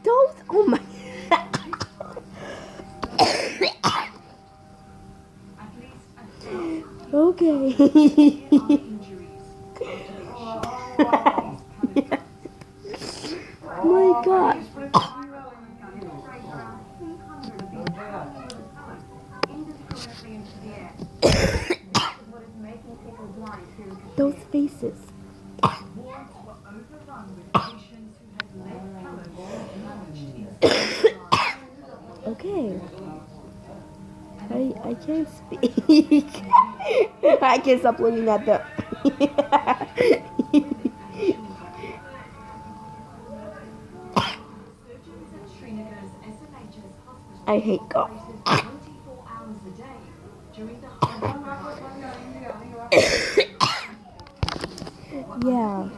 Don't. Oh my. Okay. My God. Those faces. Okay. I can't speak. I can't stop looking at them. I hate golf. Yeah.